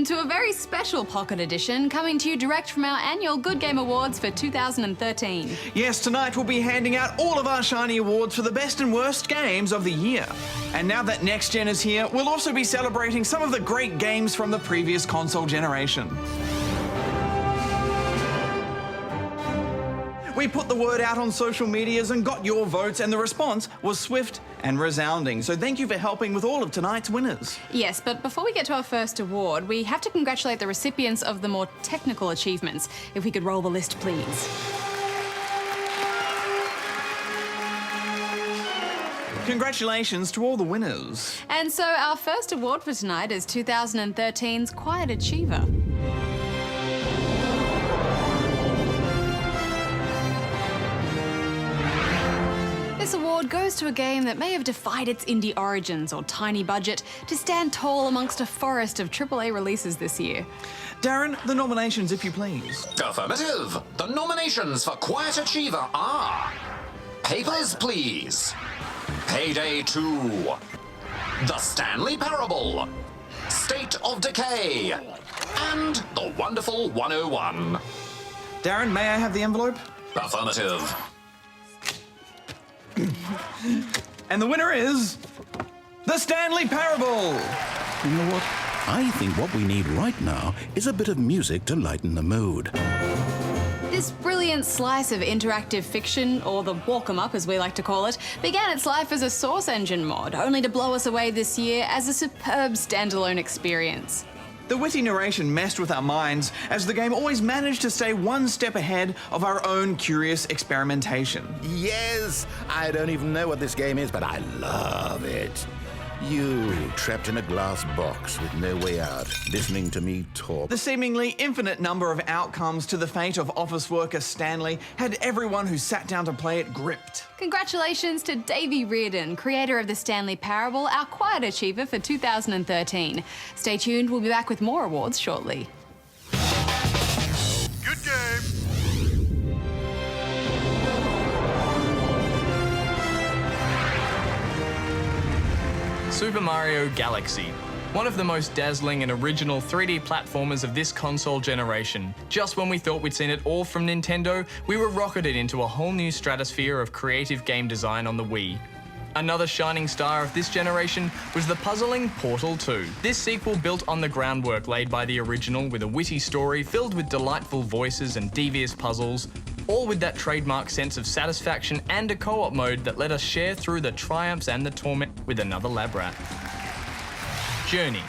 welcome to a very special Pocket Edition coming to you direct from our annual Good Game Awards for 2013. Yes, tonight we'll be handing out all of our shiny awards for the best and worst games of the year. And now that Next Gen is here, we'll also be celebrating some of the great games from the previous console generation. We put the word out on social medias and got your votes, and the response was swift and resounding. So thank you for helping with all of tonight's winners. Yes, but before we get to our first award, we have to congratulate the recipients of the more technical achievements. If we could roll the list, please. Congratulations to all the winners. And so our first award for tonight is 2013's Quiet Achiever. This award goes to a game that may have defied its indie origins or tiny budget to stand tall amongst a forest of AAA releases this year. Darren, the nominations, if you please. Affirmative. The nominations for Quiet Achiever are Papers, Please, Payday 2, The Stanley Parable, State of Decay, and The Wonderful 101. Darren, may I have the envelope? Affirmative. And the winner is The Stanley Parable. You know what? I think what we need right now is a bit of music to lighten the mood. This brilliant slice of interactive fiction, or the walk 'em up as we like to call it, began its life as a Source Engine mod, only to blow us away this year as a superb standalone experience. The witty narration messed with our minds as the game always managed to stay one step ahead of our own curious experimentation. Yes, I don't even know what this game is, but I love it. You, trapped in a glass box with no way out, listening to me talk. The seemingly infinite number of outcomes to the fate of office worker Stanley had everyone who sat down to play it gripped. Congratulations to Davey Reardon, creator of The Stanley Parable, our Quiet Achiever for 2013. Stay tuned, we'll be back with more awards shortly. Good game. Super Mario Galaxy, one of the most dazzling and original 3D platformers of this console generation. Just when we thought we'd seen it all from Nintendo, we were rocketed into a whole new stratosphere of creative game design on the Wii. Another shining star of this generation was the puzzling Portal 2. This sequel built on the groundwork laid by the original with a witty story filled with delightful voices and devious puzzles, all with that trademark sense of satisfaction and a co-op mode that let us share through the triumphs and the torment with another lab rat. Journey.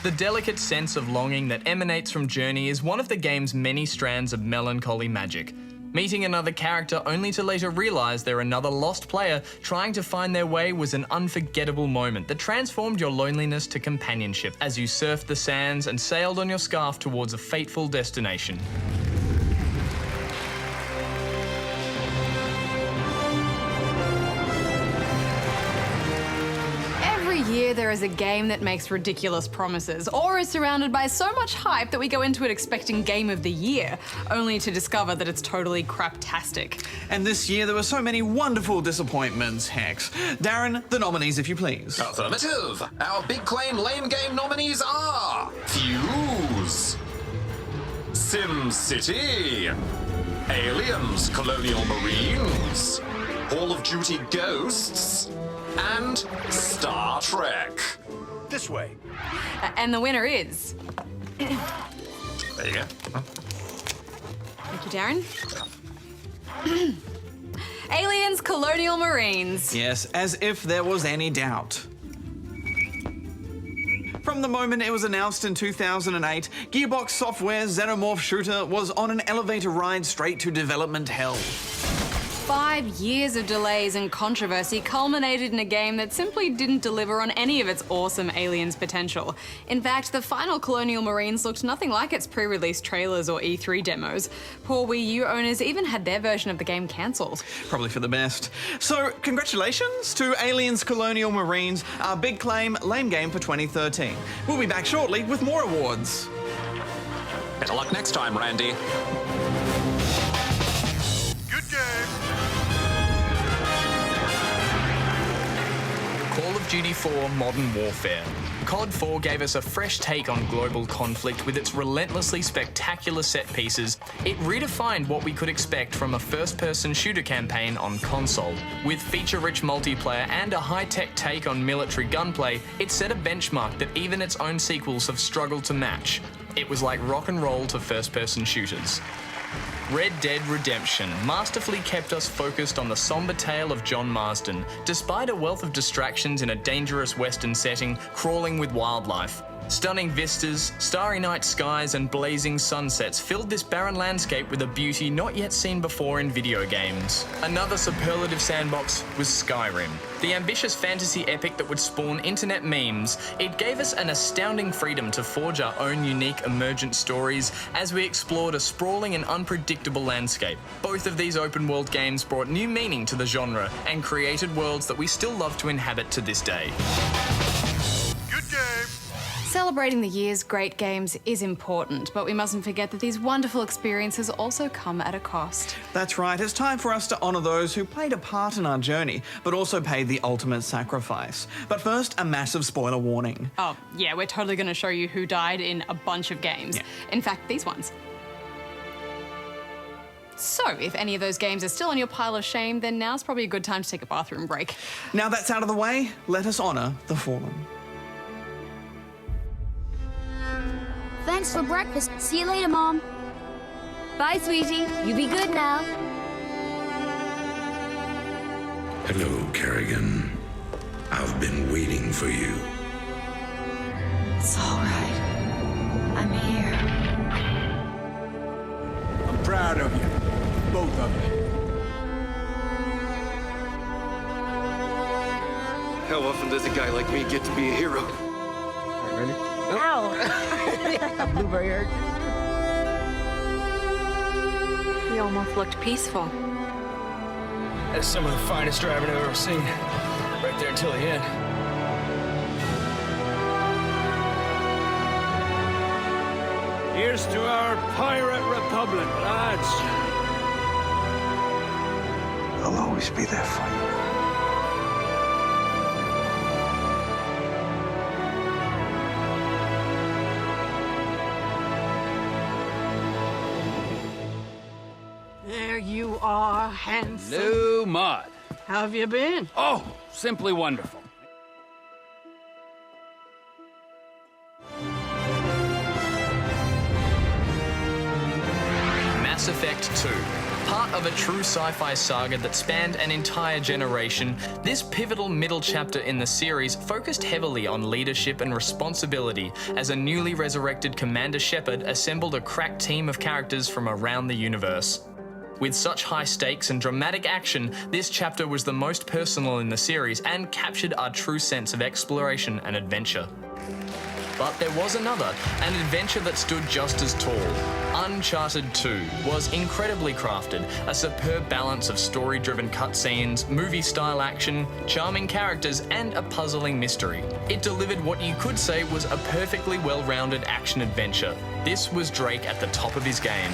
The delicate sense of longing that emanates from Journey is one of the game's many strands of melancholy magic. Meeting another character only to later realise they're another lost player trying to find their way was an unforgettable moment that transformed your loneliness to companionship as you surfed the sands and sailed on your scarf towards a fateful destination. Year there is a game that makes ridiculous promises or is surrounded by so much hype that we go into it expecting Game of the Year, only to discover that it's totally craptastic. And this year there were so many wonderful disappointments, Hex. Darren, the nominees, if you please. Affirmative. Our big claim lame game nominees are Fuse, Sim City, Aliens, Colonial Marines, Call of Duty Ghosts, and Star Trek. This way. And the winner is... There you go. Thank you, Darren. Aliens, Colonial Marines. Yes, as if there was any doubt. From the moment it was announced in 2008, Gearbox Software's Xenomorph shooter was on an elevator ride straight to development hell. 5 years of delays and controversy culminated in a game that simply didn't deliver on any of its awesome Aliens potential. In fact, the final Colonial Marines looked nothing like its pre-release trailers or E3 demos. Poor Wii U owners even had their version of the game cancelled. Probably for the best. So, congratulations to Aliens Colonial Marines, our big claim lame game for 2013. We'll be back shortly with more awards. Better luck next time, Randy. Good game. Call of Duty 4 Modern Warfare. COD 4 gave us a fresh take on global conflict with its relentlessly spectacular set pieces. It redefined what we could expect from a first-person shooter campaign on console. With feature-rich multiplayer and a high-tech take on military gunplay, it set a benchmark that even its own sequels have struggled to match. It was like rock and roll to first-person shooters. Red Dead Redemption masterfully kept us focused on the somber tale of John Marsden, despite a wealth of distractions in a dangerous western setting crawling with wildlife. Stunning vistas, starry night skies and blazing sunsets filled this barren landscape with a beauty not yet seen before in video games. Another superlative sandbox was Skyrim. The ambitious fantasy epic that would spawn internet memes, it gave us an astounding freedom to forge our own unique emergent stories as we explored a sprawling and unpredictable landscape. Both of these open world games brought new meaning to the genre and created worlds that we still love to inhabit to this day. Good game. Celebrating the year's great games is important, but we mustn't forget that these wonderful experiences also come at a cost. That's right, it's time for us to honour those who played a part in our journey, but also paid the ultimate sacrifice. But first, a massive spoiler warning. Oh, yeah, we're totally going to show you who died in a bunch of games. Yeah. In fact, these ones. So, if any of those games are still on your pile of shame, then now's probably a good time to take a bathroom break. Now that's out of the way, let us honour the fallen. Thanks for breakfast. See you later, Mom. Bye, sweetie. You be good now. Hello, Kerrigan. I've been waiting for you. It's all right. I'm here. I'm proud of you. Both of you. How often does a guy like me get to be a hero? Ready? Ow! Blueberry hurt. He almost looked peaceful. That's some of the finest driving I've ever seen. Right there until the end. Here's to our pirate republic, lads. I'll always be there for you. There you are, handsome. New Mud. How have you been? Oh, simply wonderful. Mass Effect 2. Part of a true sci-fi saga that spanned an entire generation, this pivotal middle chapter in the series focused heavily on leadership and responsibility as a newly resurrected Commander Shepard assembled a crack team of characters from around the universe. With such high stakes and dramatic action, this chapter was the most personal in the series and captured our true sense of exploration and adventure. But there was another, an adventure that stood just as tall. Uncharted 2 was incredibly crafted, a superb balance of story-driven cutscenes, movie-style action, charming characters, and a puzzling mystery. It delivered what you could say was a perfectly well-rounded action-adventure. This was Drake at the top of his game.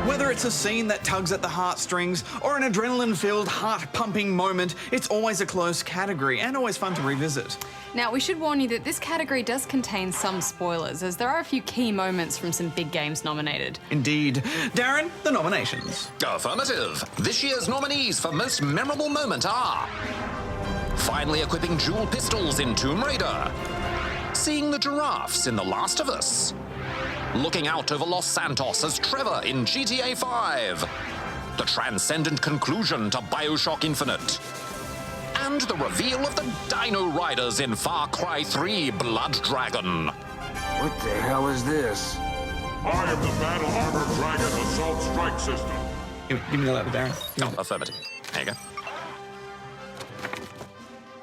Whether it's a scene that tugs at the heartstrings or an adrenaline-filled, heart-pumping moment, it's always a close category and always fun to revisit. Now, we should warn you that this category does contain some spoilers, as there are a few key moments from some big games nominated. Indeed. Darren, the nominations. Affirmative. This year's nominees for most memorable moment are... finally equipping dual pistols in Tomb Raider. Seeing the giraffes in The Last of Us. Looking out over Los Santos as Trevor in GTA 5. The transcendent conclusion to BIOSHOCK Infinite. And the reveal of the Dino Riders in Far Cry 3 Blood Dragon. What the hell is this? I am the Battle Armor Dragon Assault Strike System. Give me the letter, Darren. Oh, affirmative. There you go.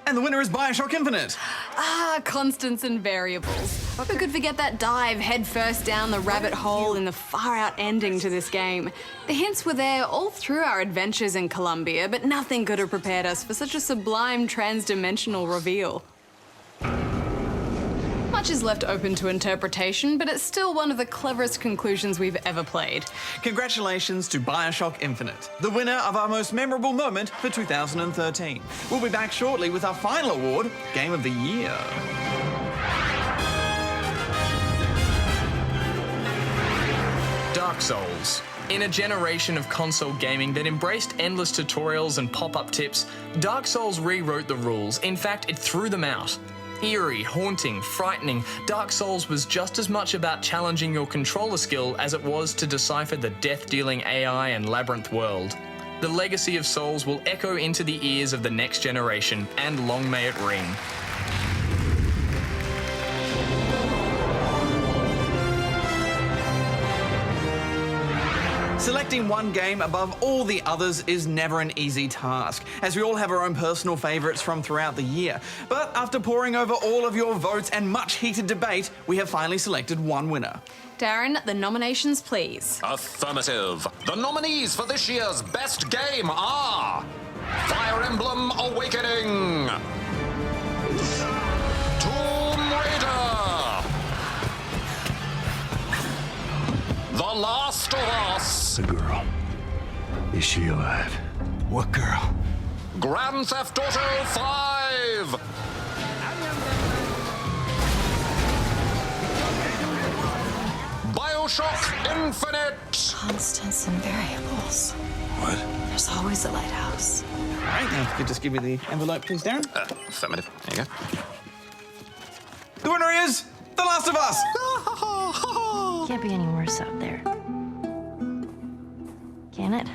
And the winner is BIOSHOCK Infinite. Ah, constants and variables. Who could forget that dive headfirst down the rabbit hole in the far-out ending to this game? The hints were there all through our adventures in Colombia, but nothing could have prepared us for such a sublime trans-dimensional reveal. Much is left open to interpretation, but it's still one of the cleverest conclusions we've ever played. Congratulations to BioShock Infinite, the winner of our most memorable moment for 2013. We'll be back shortly with our final award, Game of the Year. Dark Souls. In a generation of console gaming that embraced endless tutorials and pop-up tips, Dark Souls rewrote the rules. In fact, it threw them out. Eerie, haunting, frightening, Dark Souls was just as much about challenging your controller skill as it was to decipher the death-dealing AI and labyrinth world. The legacy of Souls will echo into the ears of the next generation, and long may it ring. Selecting one game above all the others is never an easy task, as we all have our own personal favourites from throughout the year. But after poring over all of your votes and much heated debate, we have finally selected one winner. Darren, the nominations, please. Affirmative. The nominees for this year's best game are Fire Emblem Awakening, Tomb Raider, The Last of Us. The girl. Is she alive? What girl? Grand Theft Auto 5. BioShock Infinite. Constants and variables. What? There's always a lighthouse. All right, now if you could just give me the envelope, please, Darren. Affirmative. There you go. The winner is The Last of Us. Can't be any worse out there. Can it?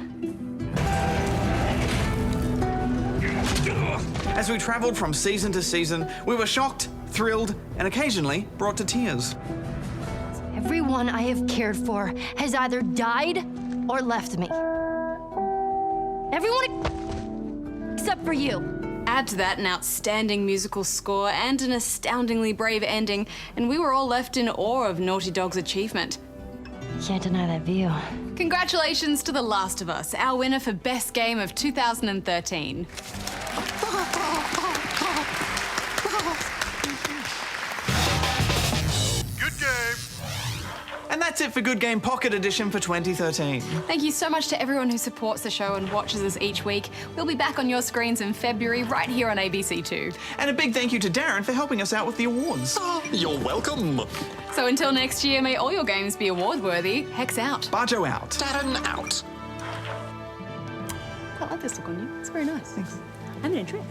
As we travelled from season to season, we were shocked, thrilled, and occasionally brought to tears. Everyone I have cared for has either died or left me. Everyone except for you. Add to that an outstanding musical score and an astoundingly brave ending, and we were all left in awe of Naughty Dog's achievement. Can't deny that view. Congratulations to The Last of Us, our winner for Best Game of 2013. Good game. And that's it for Good Game Pocket Edition for 2013. Thank you so much to everyone who supports the show and watches us each week. We'll be back on your screens in February, right here on ABC2. And a big thank you to Darren for helping us out with the awards. You're welcome. So until next year, may all your games be award-worthy. Hex out. Barjo out. Darren out. I like this look on you. It's very nice. Thanks. I'm in a trip.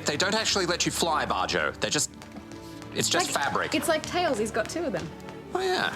They don't actually let you fly, Barjo. It's just fabric. It's like tails. He's got two of them. Oh, yeah.